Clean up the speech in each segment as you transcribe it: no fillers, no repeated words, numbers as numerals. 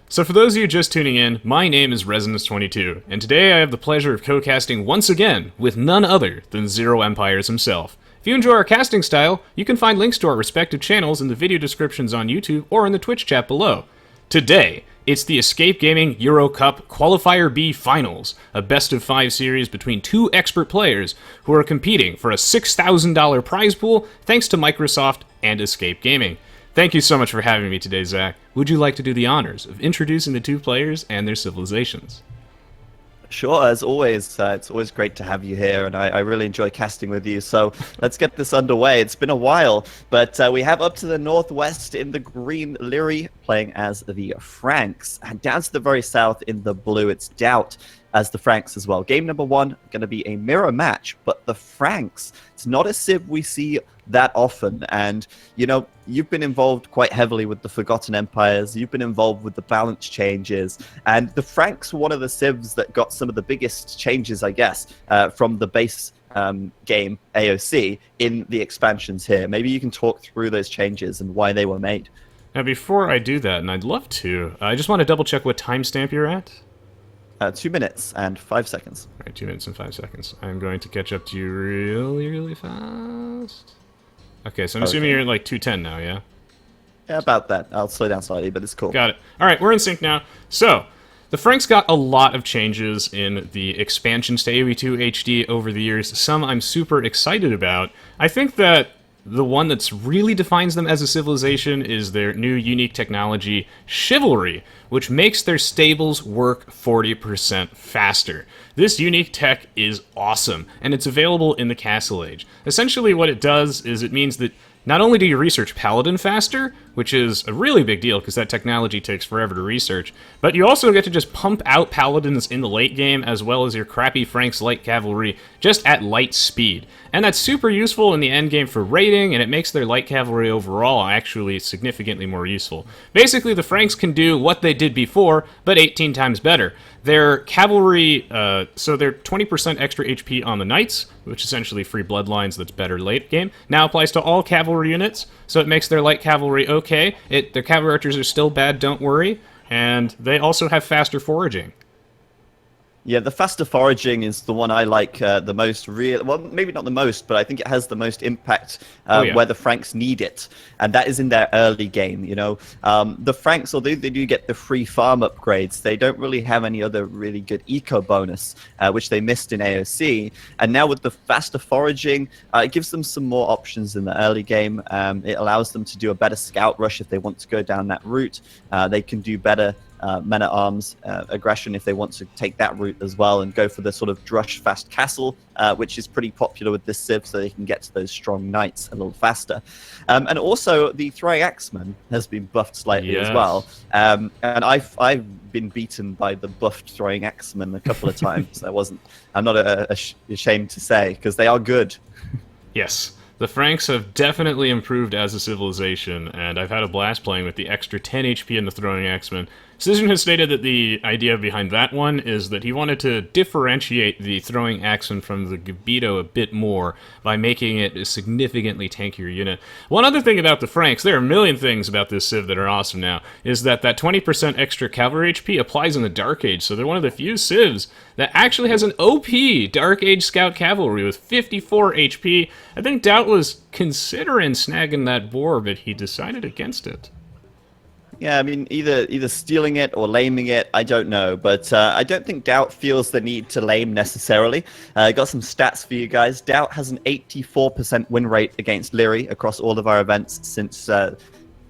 So for those of you just tuning in, my name is Resonance22, and today I have the pleasure of co-casting once again with none other than ZeroEmpires himself. If you enjoy our casting style, you can find links to our respective channels in the video descriptions on YouTube or in the Twitch chat below. Today, it's the Escape Gaming Euro Cup Qualifier B Finals, a best-of-5 series between two expert players who are competing for a $6,000 prize pool thanks to Microsoft and Escape Gaming. Thank you so much for having me today, Zach. Would you like to do the honors of introducing the two players and their civilizations? Sure, as always, it's always great to have you here, and I really enjoy casting with you. So let's get this underway. It's been a while, but we have up to the northwest in the green Liereyy playing as the Franks, and down to the very south in the blue, it's DauT as the Franks as well. Game number one, going to be a mirror match, but the Franks, it's not a civ we see that often. And, you know, you've been involved quite heavily with the Forgotten Empires. You've been involved with the balance changes. And the Franks were one of the civs that got some of the biggest changes, I guess, from the base game, AOC, in the expansions here. Maybe you can talk through those changes and why they were made. Now, before I do that, and I'd love to, I just want to double-check what timestamp you're at. 2 minutes and 5 seconds. All right, 2 minutes and 5 seconds. I'm going to catch up to you really, really fast. Okay, so I'm assuming you're at like 2:10 now, yeah? Yeah, about that. I'll slow down slightly, but it's cool. Got it. All right, we're in sync now. So, the Franks got a lot of changes in the expansions to AoE2 HD over the years. Some I'm super excited about. I think that the one that's really defines them as a civilization is their new unique technology, Chivalry, which makes their stables work 40% faster. This unique tech is awesome, and it's available in the Castle Age. Essentially what it does is it means that not only do you research Paladin faster, which is a really big deal because that technology takes forever to research, but you also get to just pump out Paladins in the late game as well as your crappy Franks light cavalry just at light speed. And that's super useful in the end game for raiding, and it makes their light cavalry overall actually significantly more useful. Basically, the Franks can do what they did before, but 18 times better. Their cavalry, so they're 20% extra HP on the knights, which essentially free bloodlines that's better late game, now applies to all cavalry units, so it makes their light cavalry okay. Their cavalry archers are still bad, don't worry, and they also have faster foraging. Yeah, the faster foraging is the one I like the most. Well, maybe not the most, but I think it has the most impact where the Franks need it, and that is in their early game. You know, the Franks, although they do get the free farm upgrades, they don't really have any other really good eco bonus, which they missed in AOC. And now with the faster foraging, it gives them some more options in the early game. It allows them to do a better scout rush if they want to go down that route. They can do better men-at-arms aggression if they want to take that route as well and go for the sort of drush fast castle, which is pretty popular with this civ, so they can get to those strong knights a little faster. And also the throwing axeman has been buffed slightly as well, and I've been beaten by the buffed throwing axeman a couple of times. I'm not ashamed to say, because they are good. Yes. The Franks have definitely improved as a civilization, and I've had a blast playing with the extra 10 HP in the Throwing Axeman. Cision has stated that the idea behind that one is that he wanted to differentiate the Throwing Axeman from the Gabito a bit more by making it a significantly tankier unit. One other thing about the Franks, there are a million things about this civ that are awesome now, is that 20% extra cavalry HP applies in the Dark Age, so they're one of the few civs that actually has an OP Dark Age Scout Cavalry with 54 HP. I think DauT was considering snagging that boar, but he decided against it. Yeah, I mean, either stealing it or laming it, I don't know. But I don't think DauT feels the need to lame necessarily. I got some stats for you guys. DauT has an 84% win rate against Liereyy across all of our events since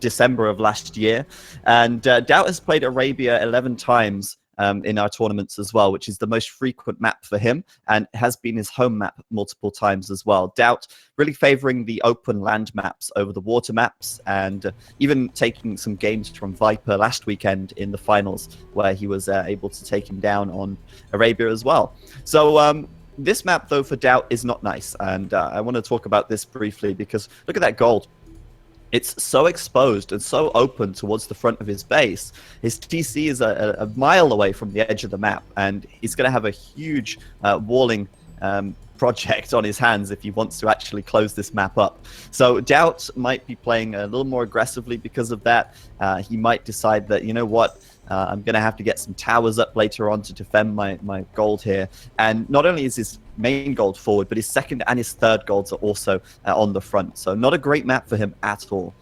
December of last year. And DauT has played Arabia 11 times in our tournaments as well, which is the most frequent map for him, and has been his home map multiple times as well. DauT really favoring the open land maps over the water maps, and even taking some games from Viper last weekend in the finals, where he was able to take him down on Arabia as well. So this map, though, for DauT is not nice, and I want to talk about this briefly, because look at that gold. It's so exposed and so open towards the front of his base. His TC is a mile away from the edge of the map, and he's going to have a huge walling project on his hands if he wants to actually close this map up. So DauT might be playing a little more aggressively because of that. He might decide that, you know what, I'm going to have to get some towers up later on to defend my gold here. And not only is his main gold forward, but his second and his third golds are also on the front. So not a great map for him at all.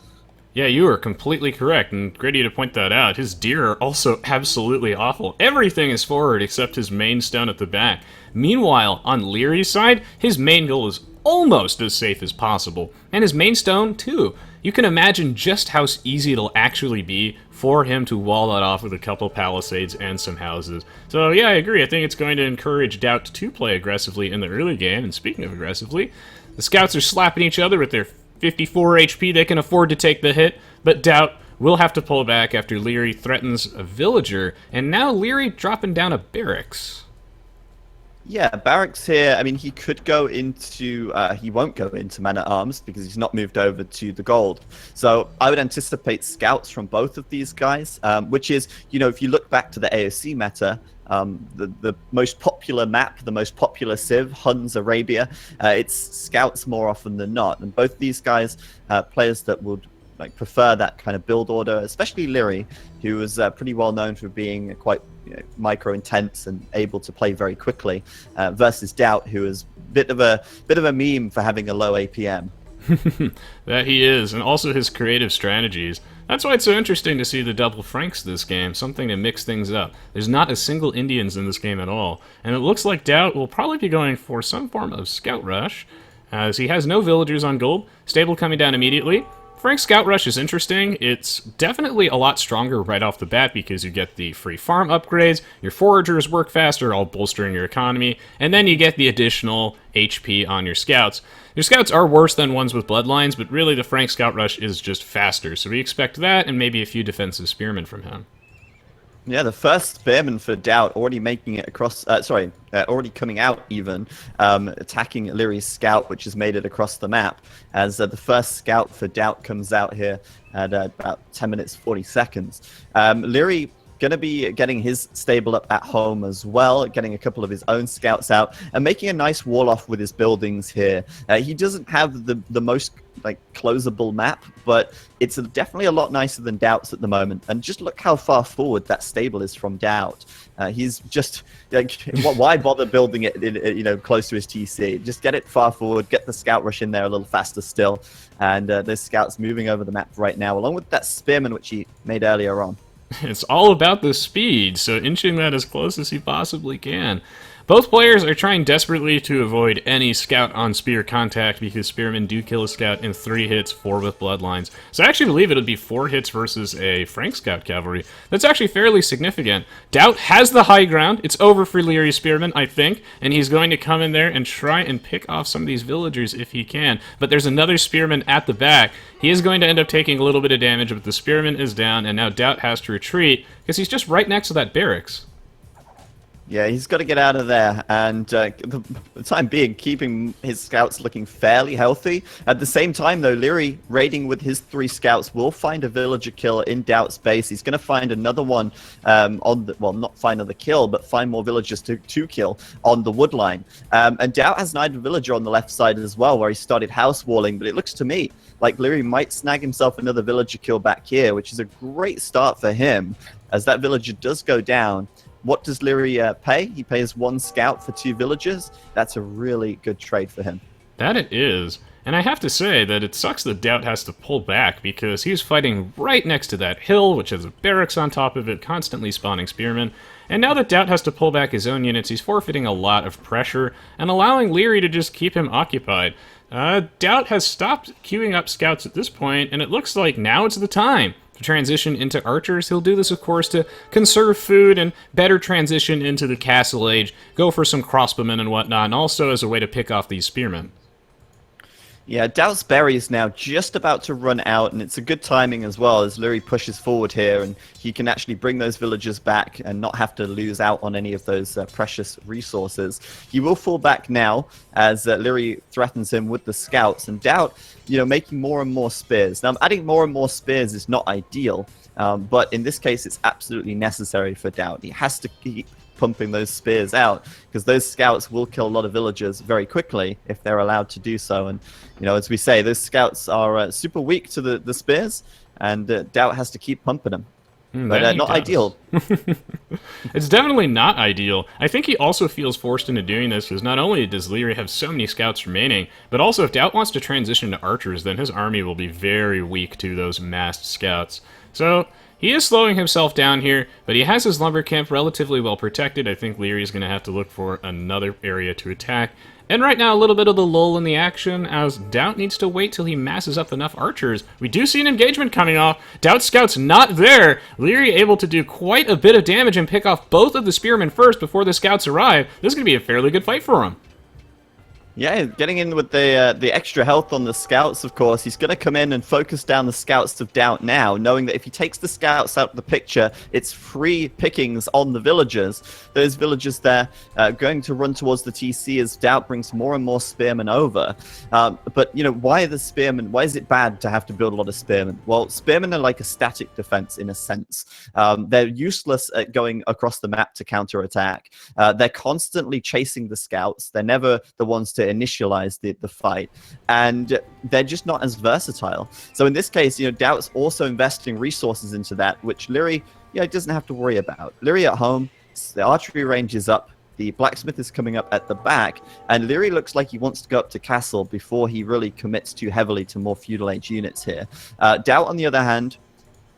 Yeah, you are completely correct, and great of you to point that out. His deer are also absolutely awful. Everything is forward except his main stone at the back. Meanwhile, on Lierey's side, his main goal is almost as safe as possible, and his main stone, too. You can imagine just how easy it'll actually be for him to wall that off with a couple palisades and some houses. So yeah, I agree. I think it's going to encourage DauT to play aggressively in the early game, and speaking of aggressively, the scouts are slapping each other with their 54 HP, they can afford to take the hit, but DauT will have to pull back after Liereyy threatens a villager, and now Liereyy dropping down a barracks. Yeah, barracks here, I mean, he could go into, he won't go into man-at-arms because he's not moved over to the gold. So I would anticipate scouts from both of these guys, which is, you know, if you look back to the AOC meta, the most popular map, the most popular civ, Huns Arabia, it's scouts more often than not. And both these guys, players that would prefer that kind of build order, especially Liereyy, who was pretty well known for being quite micro intense and able to play very quickly, versus DauT, who is a bit of a meme for having a low APM. That he is, and also his creative strategies. That's why it's so interesting to see the double Franks this game, something to mix things up. There's not a single Indians in this game at all, and it looks like DauT will probably be going for some form of scout rush, as he has no villagers on gold, stable coming down immediately. Frank's Scout Rush is interesting. It's definitely a lot stronger right off the bat because you get the free farm upgrades, your foragers work faster, all bolstering your economy, and then you get the additional HP on your scouts. Your scouts are worse than ones with bloodlines, but really the Frank Scout Rush is just faster, so we expect that and maybe a few defensive spearmen from him. Yeah, the first spearman for DauT already making it across, already coming out even, attacking Lierey's scout, which has made it across the map, as the first scout for DauT comes out here at about 10 minutes, 40 seconds. Liereyy going to be getting his stable up at home as well, getting a couple of his own scouts out, and making a nice wall off with his buildings here. He doesn't have the most closable map, but it's definitely a lot nicer than DauT's at the moment. And just look how far forward that stable is from DauT. He's just why bother building it close to his TC? Just get it far forward, get the scout rush in there a little faster still, and there's scouts moving over the map right now, along with that spearman which he made earlier on. It's all about the speed, so inching that as close as he possibly can. Both players are trying desperately to avoid any scout on spear contact because spearmen do kill a scout in 3 hits, 4 with bloodlines. So I actually believe it would be 4 hits versus a Frank Scout cavalry. That's actually fairly significant. DauT has the high ground. It's over for Liereyy spearmen, I think, and he's going to come in there and try and pick off some of these villagers if he can. But there's another spearman at the back. He is going to end up taking a little bit of damage, but the spearman is down, and now DauT has to retreat because he's just right next to that barracks. Yeah, he's got to get out of there, and the time being, keeping his scouts looking fairly healthy. At the same time, though, Liereyy raiding with his 3 scouts will find a villager kill in DauT's base. He's going to find another one not find another kill, but find more villagers to kill on the wood line. And DauT has an idle villager on the left side as well, where he started house walling, but it looks to me like Liereyy might snag himself another villager kill back here, which is a great start for him, as that villager does go down. What does Liereyy pay? He pays 1 scout for 2 villagers. That's a really good trade for him. That it is. And I have to say that it sucks that DauT has to pull back because he's fighting right next to that hill, which has a barracks on top of it, constantly spawning spearmen. And now that DauT has to pull back his own units, he's forfeiting a lot of pressure and allowing Liereyy to just keep him occupied. DauT has stopped queuing up scouts at this point, and it looks like now it's the time to transition into archers. He'll do this, of course, to conserve food and better transition into the castle age, go for some crossbowmen and whatnot, and also as a way to pick off these spearmen. Yeah, DauT's berry is now just about to run out, and it's a good timing as well as Liereyy pushes forward here, and he can actually bring those villagers back and not have to lose out on any of those precious resources. He will fall back now as Liereyy threatens him with the scouts, and DauT, making more and more spears. Now, adding more and more spears is not ideal, but in this case, it's absolutely necessary for DauT. He has to keep pumping those spears out, because those scouts will kill a lot of villagers very quickly if they're allowed to do so. And, you know, as we say, those scouts are super weak to the spears, and DauT has to keep pumping them. But not ideal. It's definitely not ideal. I think he also feels forced into doing this because not only does Liereyy have so many scouts remaining, but also if DauT wants to transition to archers, then his army will be very weak to those massed scouts. So he is slowing himself down here, but he has his lumber camp relatively well protected. I think Liereyy is going to have to look for another area to attack. And right now, a little bit of the lull in the action, as DauT needs to wait till he masses up enough archers. We do see an engagement coming off. DauT's scout's not there. Liereyy able to do quite a bit of damage and pick off both of the spearmen first before the scouts arrive. This is going to be a fairly good fight for him. Yeah, getting in with the extra health on the scouts, of course. He's going to come in and focus down the scouts of DauT now, knowing that if he takes the scouts out of the picture, it's free pickings on the villagers. Those villagers there going to run towards the TC as DauT brings more and more spearmen over. But, you know, why are the spearmen? Why is it bad to have to build a lot of spearmen? Well, spearmen are like a static defense in a sense. They're useless at going across the map to counterattack. They're constantly chasing the scouts. They're never the ones to initialize the fight, and they're just not as versatile. So in this case, you know, DauT's also investing resources into that, which Liereyy, doesn't have to worry about. Liereyy at home, the archery range is up, the blacksmith is coming up at the back, and Liereyy looks like he wants to go up to castle before he really commits too heavily to more feudal age units here. DauT, on the other hand,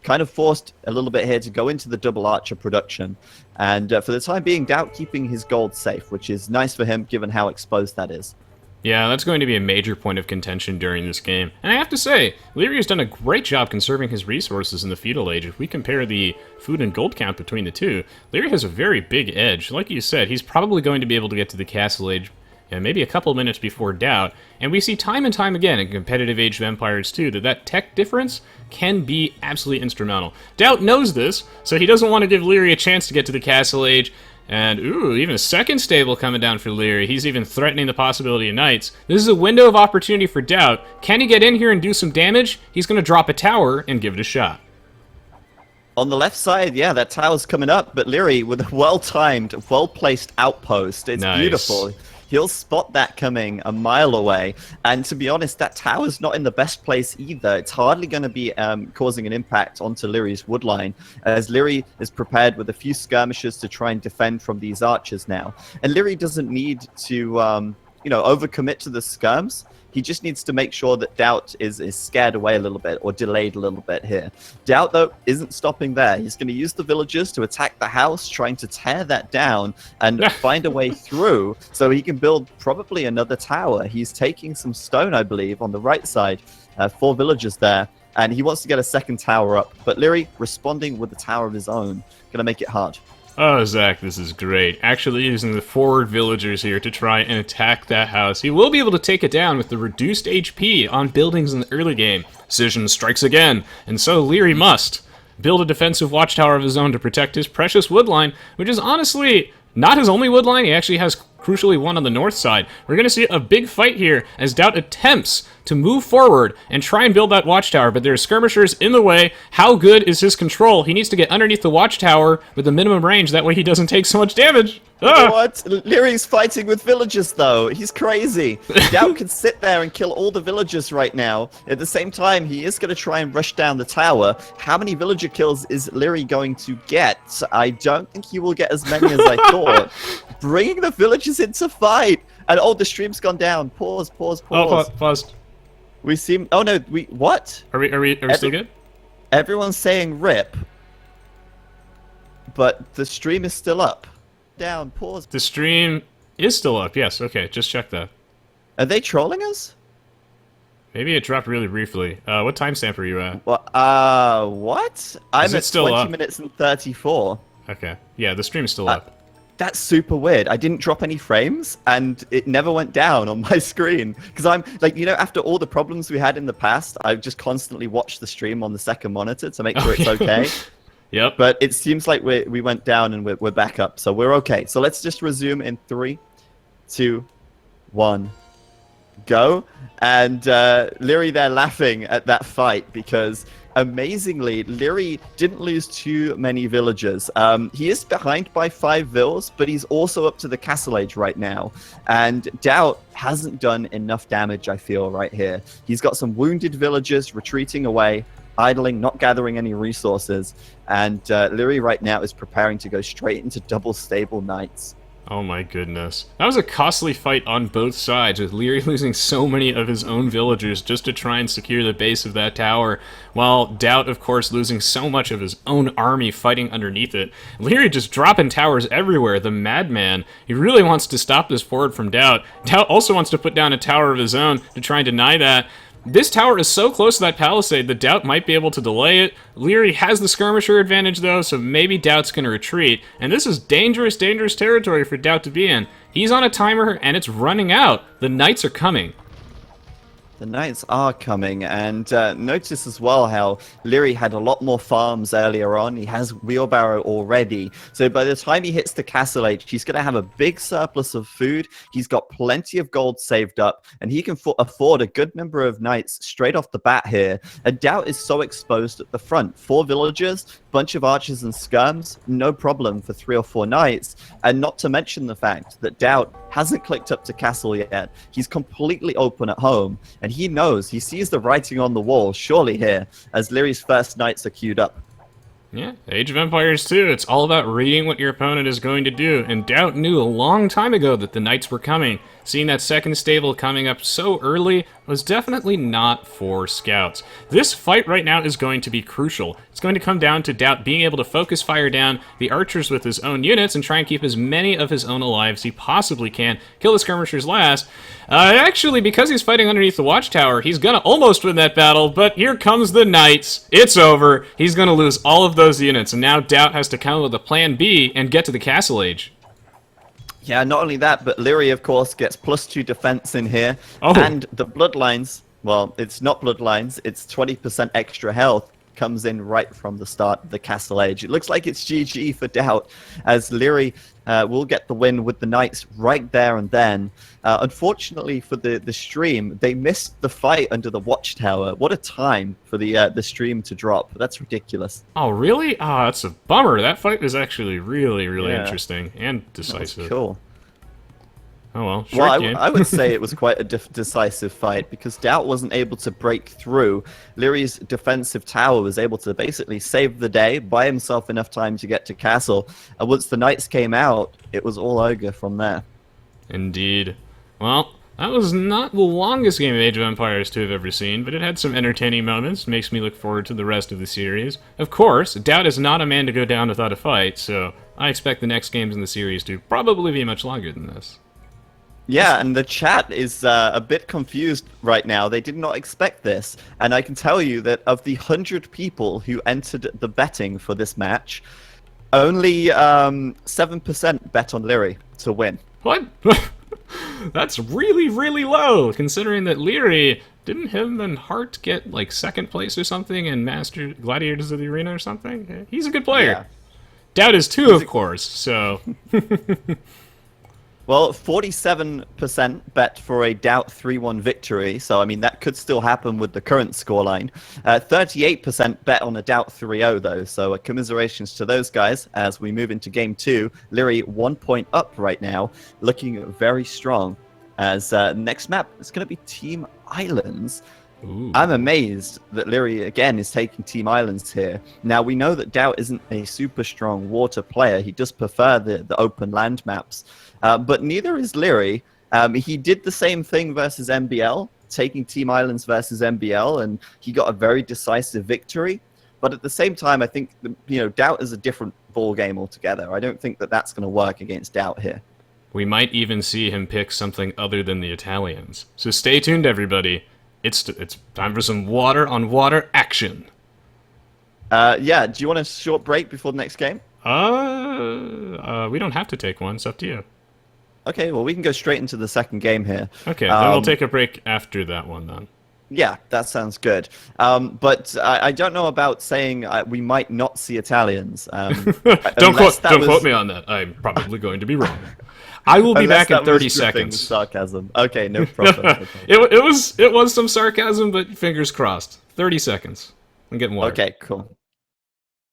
kind of forced a little bit here to go into the double archer production. And for the time being, DauT keeping his gold safe, which is nice for him given how exposed that is. Yeah, that's going to be a major point of contention during this game. And I have to say, Liereyy has done a great job conserving his resources in the feudal age. If we compare the food and gold count between the two, Liereyy has a very big edge. Like you said, he's probably going to be able to get to the castle age maybe a couple minutes before DauT, and we see time and time again in competitive Age of Empires 2 that tech difference can be absolutely instrumental. DauT knows this, so he doesn't want to give Liereyy a chance to get to the castle age, and ooh, even a second stable coming down for Liereyy. He's even threatening the possibility of knights. This is a window of opportunity for DauT. Can he get in here and do some damage? He's going to drop a tower and give it a shot. On the left side, yeah, that tower's coming up, but Liereyy with a well-timed, well-placed outpost. It's nice. Beautiful. He'll spot that coming a mile away. And to be honest, that tower's not in the best place either. It's hardly going to be causing an impact onto Lierey's woodline, as Liereyy is prepared with a few skirmishers to try and defend from these archers now. And Liereyy doesn't need to, overcommit to the skirms. He just needs to make sure that DauT is scared away a little bit or delayed a little bit here. DauT, though, isn't stopping there. He's going to use the villagers to attack the house, trying to tear that down and find a way through so he can build probably another tower. He's taking some stone, I believe, on the right side. 4 villagers there, and he wants to get a second tower up. But Liereyy responding with a tower of his own. Going to make it hard. Oh, Zach, this is great. Actually using the forward villagers here to try and attack that house. He will be able to take it down with the reduced HP on buildings in the early game. Decision strikes again, and so Liereyy must build a defensive watchtower of his own to protect his precious woodline, which is honestly not his only woodline. He actually has, crucially, one on the north side. We're going to see a big fight here as DauT attempts to move forward and try and build that watchtower, but there are skirmishers in the way. How good is his control? He needs to get underneath the watchtower with the minimum range, that way he doesn't take so much damage. What? Lierey's fighting with villagers, though. He's crazy. DauT can sit there and kill all the villagers right now. At the same time, he is going to try and rush down the tower. How many villager kills is Liereyy going to get? I don't think he will get as many as I thought. Bringing the villagers into fight. And the stream's gone down. Pause. Oh, paused. We seem... Oh, no. What? Are we still good? Everyone's saying rip. But the stream is still up. Down, pause. The stream is still up, yes. Okay, just check that. Are they trolling us? Maybe it dropped really briefly. What timestamp are you at? Well, what? I'm at still 20 up? minutes and 34. Okay. Yeah, the stream's still up. That's super weird. I didn't drop any frames, and it never went down on my screen. Because I'm, after all the problems we had in the past, I've just constantly watched the stream on the second monitor to make sure it's okay. Yep. But it seems like we went down and we're back up, so we're okay. So let's just resume in 3, 2, 1, go. And Liereyy there laughing at that fight because amazingly, Liereyy didn't lose too many villagers. He is behind by 5 vills, but he's also up to the castle age right now. And DauT hasn't done enough damage, I feel, right here. He's got some wounded villagers retreating away, idling, not gathering any resources. And Liereyy right now is preparing to go straight into double stable knights. Oh my goodness. That was a costly fight on both sides, with Liereyy losing so many of his own villagers just to try and secure the base of that tower, while DauT, of course, losing so much of his own army fighting underneath it. Liereyy just dropping towers everywhere, the madman. He really wants to stop this forward from DauT. DauT also wants to put down a tower of his own to try and deny that. This tower is so close to that palisade that DauT might be able to delay it. Liereyy has the skirmisher advantage, though, so maybe DauT's going to retreat. And this is dangerous, dangerous territory for DauT to be in. He's on a timer, and it's running out. The knights are coming. The knights are coming, and notice as well how Liereyy had a lot more farms earlier on. He has wheelbarrow already, so by the time he hits the castle age, he's going to have a big surplus of food. He's got plenty of gold saved up, and he can afford a good number of knights straight off the bat here. And DauT is so exposed at the front. 4 villagers, bunch of archers and skirms, no problem for 3 or 4 knights, and not to mention the fact that DauT hasn't clicked up to castle yet. He's completely open at home, and he knows, he sees the writing on the wall, surely here, as Lierey's first knights are queued up. Yeah, Age of Empires 2, it's all about reading what your opponent is going to do, and DauT knew a long time ago that the knights were coming. Seeing that second stable coming up so early was definitely not for scouts. This fight right now is going to be crucial. It's going to come down to DauT being able to focus fire down the archers with his own units and try and keep as many of his own alive as he possibly can. Kill the skirmishers last. Actually, because he's fighting underneath the watchtower, he's gonna almost win that battle, but here comes the knights. It's over. He's gonna lose all of those units, and now DauT has to come up with a plan B and get to the castle age. Yeah, not only that, but Liereyy, of course, gets +2 defense in here. Oh. And the bloodlines, well, it's not bloodlines, it's 20% extra health, comes in right from the start of the castle age. It looks like it's GG for DauT, as Liereyy will get the win with the knights right there and then. Unfortunately for the stream, they missed the fight under the watchtower. What a time for the stream to drop. That's ridiculous. Oh, really? Ah, that's a bummer. That fight was actually really, really interesting and decisive. Cool. Oh well, short game. I would say it was quite a decisive fight, because DauT wasn't able to break through. Lierey's defensive tower was able to basically save the day, buy himself enough time to get to castle, and once the knights came out, it was all ogre from there. Indeed. Well, that was not the longest game of Age of Empires 2 I've ever seen, but it had some entertaining moments. Makes me look forward to the rest of the series. Of course, DauT is not a man to go down without a fight, so I expect the next games in the series to probably be much longer than this. Yeah, and the chat is a bit confused right now. They did not expect this. And I can tell you that of the 100 people who entered the betting for this match, only 7% bet on Liereyy to win. What? That's really, really low, considering that Liereyy, didn't him and Hart get, like, 2nd place or something in Master Gladiators of the Arena or something? He's a good player. Yeah. DauT is too, of course, so... Well, 47% bet for a DauT 3-1 victory, so I mean that could still happen with the current scoreline. 38% bet on a DauT 3-0 though, so commiserations to those guys as we move into Game 2. Liereyy 1 point up right now, looking very strong. As next map is going to be Team Islands. Ooh. I'm amazed that Liereyy again is taking Team Islands here. Now we know that DauT isn't a super strong water player. He does prefer the open land maps. But neither is Liereyy. He did the same thing versus MBL, taking Team Islands versus MBL, and he got a very decisive victory. But at the same time, I think DauT is a different ball game altogether. I don't think that that's going to work against DauT here. We might even see him pick something other than the Italians. So stay tuned, everybody. It's time for some water on water action. Yeah. Do you want a short break before the next game? We don't have to take one. It's up to you. Okay, well, we can go straight into the second game here. Okay, then we'll take a break after that one, then. Yeah, that sounds good. But I don't know about saying we might not see Italians. Don't quote me on that. I'm probably going to be wrong. I will be back in 30 seconds. Sarcasm. Okay, no problem. It was some sarcasm, but fingers crossed. 30 seconds. I'm getting water. Okay, cool.